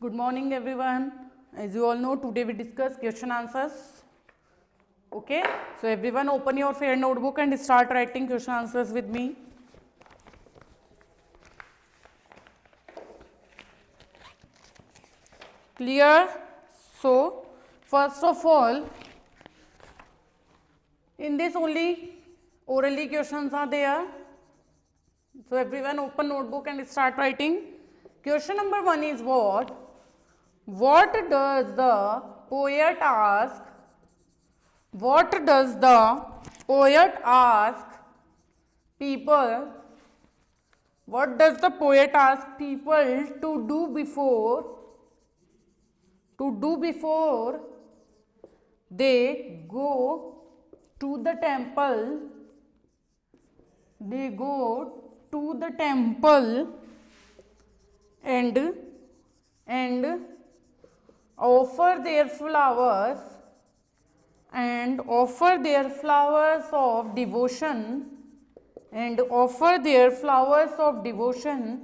Good morning everyone. As you all know, today we discuss question answers. Okay, so everyone open your fair notebook and start writing question answers with me. Clear? So first of all, in this only orally questions are there. So everyone open notebook and start writing. Question number 1 is what? What does the poet ask? What does the poet ask people? What does the poet ask people to do before they go to the temple? They go to the temple and offer their flowers of devotion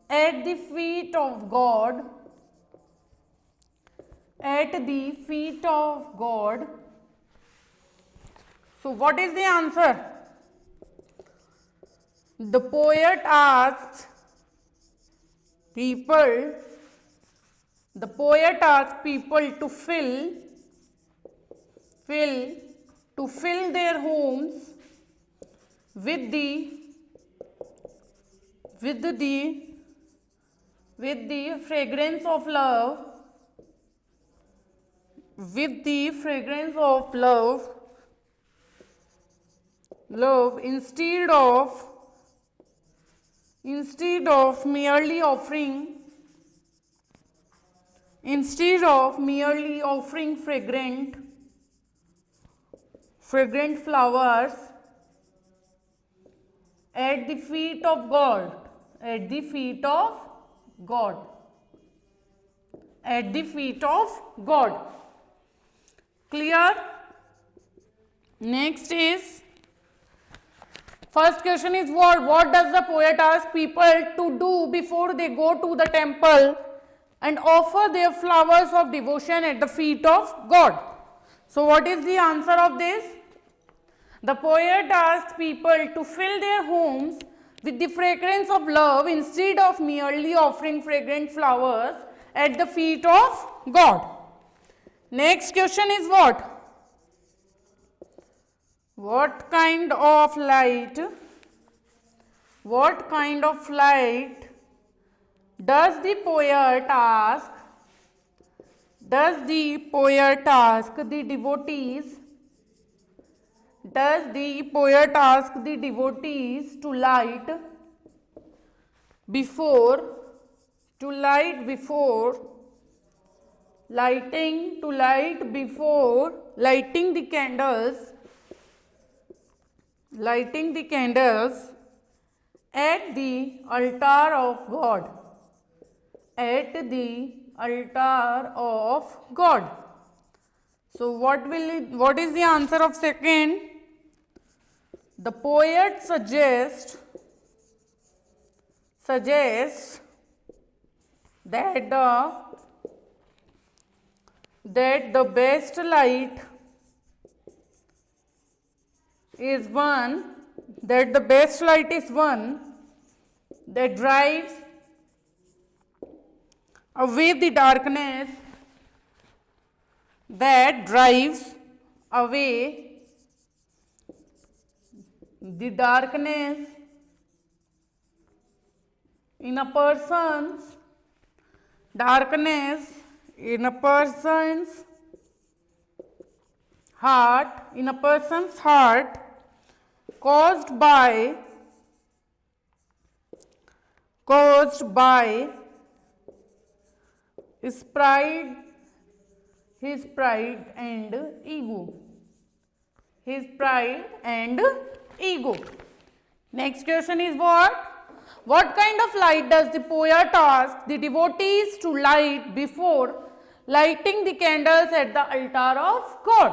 at the feet of God, So what is the answer? The poet asks people to fill their homes with the fragrance of love, instead of merely offering fragrant flowers at the feet of God. Clear? Next is, first question is what does the poet ask people to do before they go to the temple and offer their flowers of devotion at the feet of God? So what is the answer of this? The poet asks people to fill their homes with the fragrance of love instead of merely offering fragrant flowers at the feet of God. Next question is what? What kind of light does the poet ask the devotees to light before lighting the candles at the altar of God? So what is the answer of second? The poet suggests that the best light is one that drives away the darkness in a person's heart caused by his pride and ego. Next question is what? What kind of light does the poet ask the devotees to light before lighting the candles at the altar of God?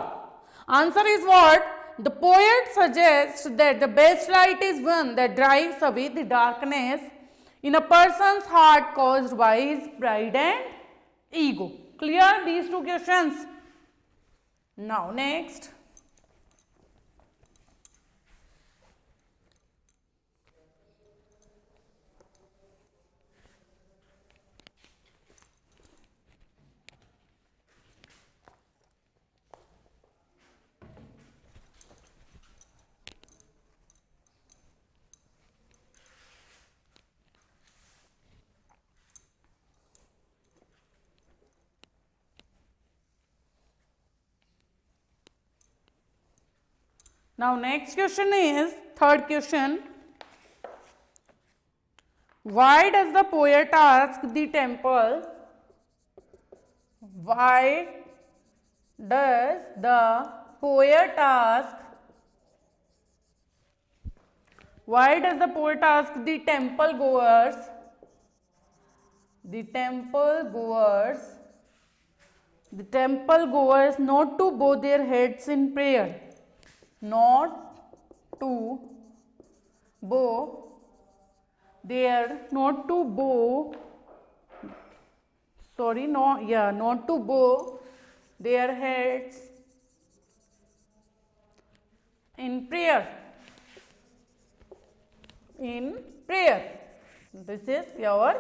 Answer is what? The poet suggests that the best light is one that drives away the darkness in a person's heart caused by his pride and ego. Clear these two questions? Now next. Now next question is third question. Why does the poet ask the temple? Why does the poet ask? Why does the poet ask the temple goers? The temple goers not to bow their heads in prayer. Not to bow not to bow their heads in prayer. This is your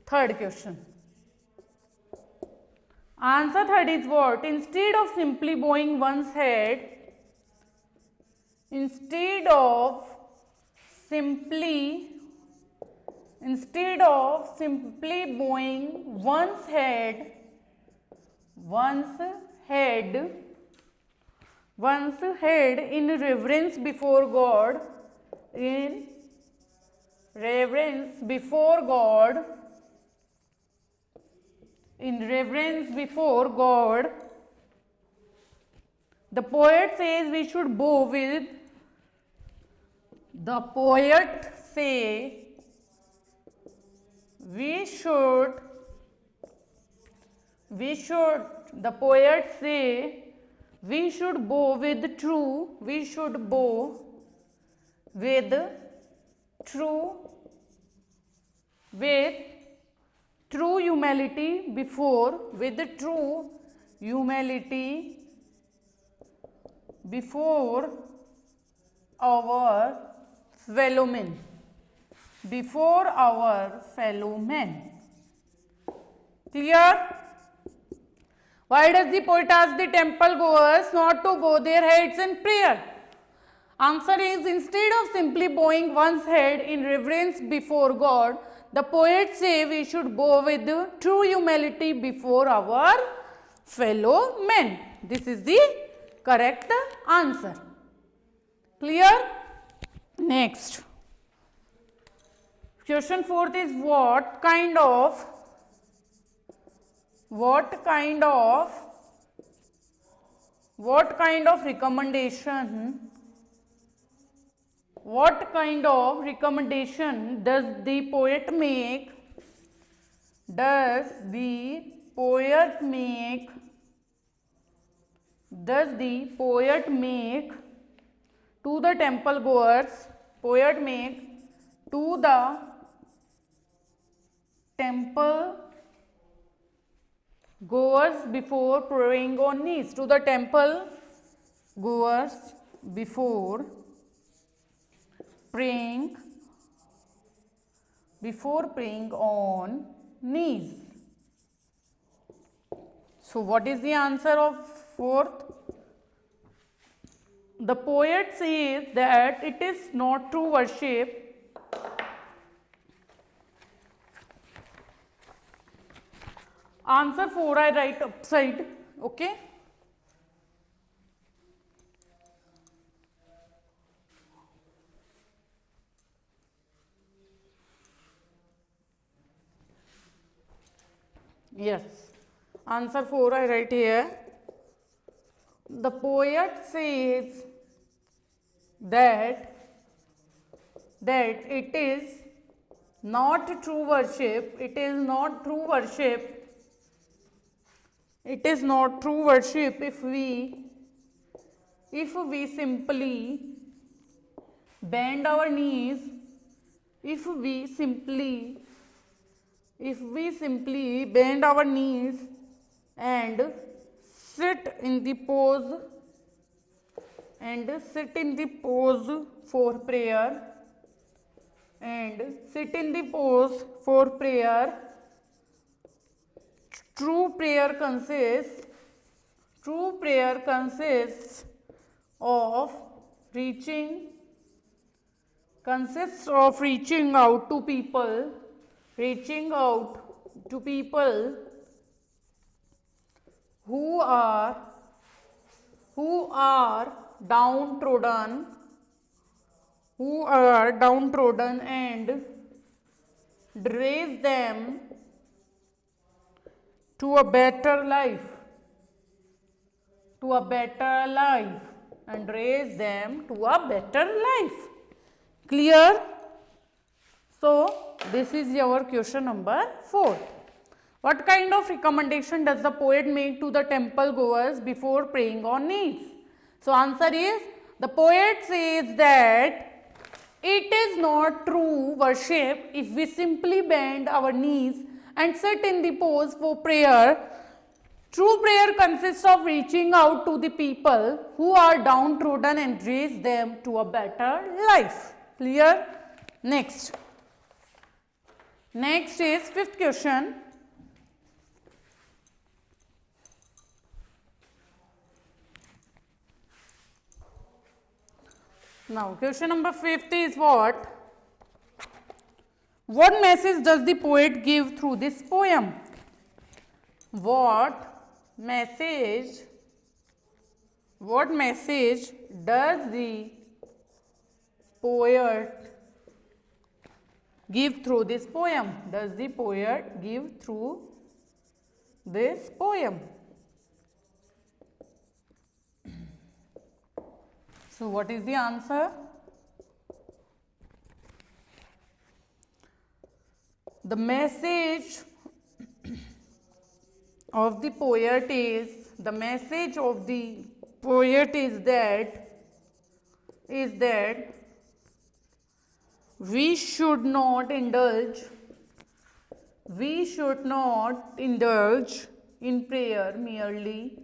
third question. Answer third is what? Instead of simply bowing one's head, instead of simply bowing one's head in reverence before God, the poet says we should bow with. The poet say we should bow with true humility before our fellow men. Clear? Why does the poet ask the temple goers not to bow their heads in prayer? Answer is, instead of simply bowing one's head in reverence before God, the poet say we should bow with true humility before our fellow men. This is the correct answer. Clear? Next. Question fourth is what kind of recommendation does the poet make to the temple goers before praying on knees? To the temple goers before praying on knees. So what is the answer of fourth? The poet says that it is not true worship. Answer 4 I write upside. Okay. Yes. Answer 4 I write here. The poet says that it is not true worship. It is not true worship if we simply bend our knees, if we simply bend our knees and sit in the pose for prayer true prayer consists of reaching out to people who are downtrodden and raise them to a better life Clear? So this is your question number 4. What kind of recommendation does the poet make to the temple goers before praying on knees? So answer is, the poet says that it is not true worship if we simply bend our knees and sit in the pose for prayer. True prayer consists of reaching out to the people who are downtrodden and raise them to a better life. Clear? Next is 5th question. Now, question number 5th is what? What message does the poet give through this poem? What message does the poet give through this poem? So what is the answer? The message of the poet is that we should not indulge in prayer merely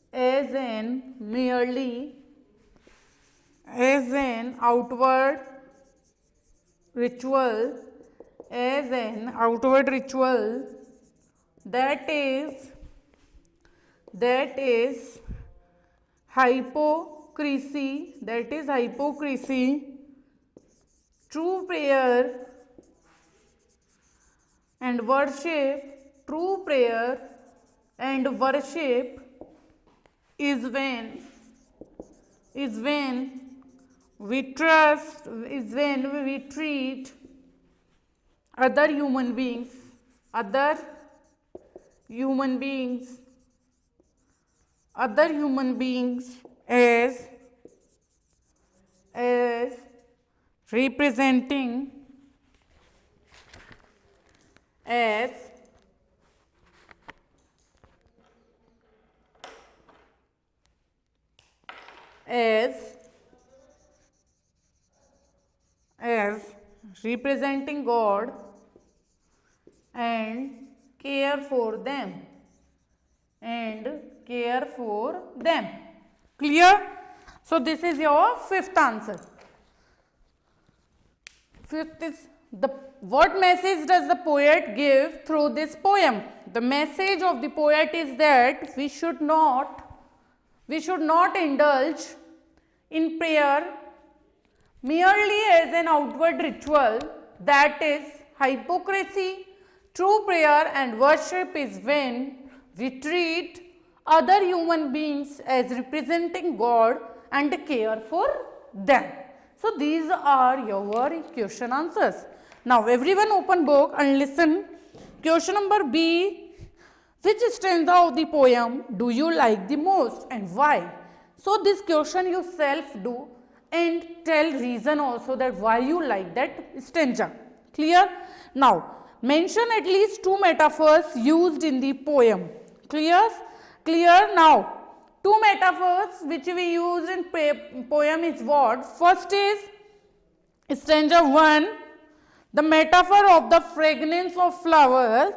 as an outward ritual that is hypocrisy. True prayer and worship is when we treat other human beings as representing God and care for them. Clear? So this is your 5th answer. 5th is what message does the poet give through this poem? The message of the poet is that we should not indulge in prayer merely as an outward ritual, that is hypocrisy. True prayer and worship is when we treat other human beings as representing God and care for them. So these are your question answers. Now everyone open book and listen. Question number B. Which stanza of the poem do you like the most and why? So this question you self do and tell reason also that why you like that stanza. Clear? Now mention at least 2 metaphors used in the poem. Clear? Now Two metaphors which we use in poem is what? First is stanza 1, the metaphor of the fragrance of flowers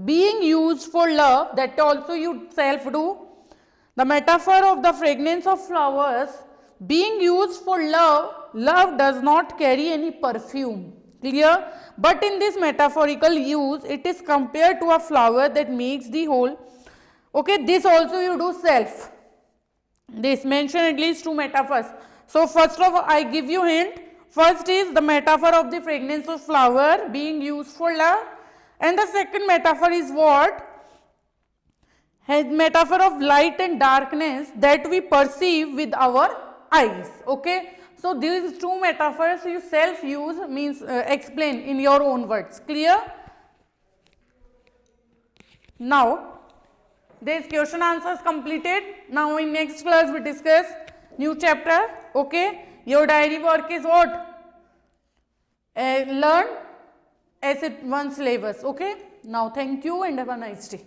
being used for love, that also you self do. The metaphor of the fragrance of flowers being used for love, love does not carry any perfume, clear? But in this metaphorical use, it is compared to a flower that makes the whole. Okay, this also you do self. This mention at least 2 metaphors. So first of all, I give you hint. First is the metaphor of the fragrance of flower being used for love, and the second metaphor is what? Has metaphor of light and darkness that we perceive with our eyes. Okay, so these 2 metaphors you self use, means explain in your own words. Clear? Now this question answers completed. Now in next class we discuss new chapter. Okay, your diary work is what? Learn as it one syllabus. Okay, now thank you and have a nice day.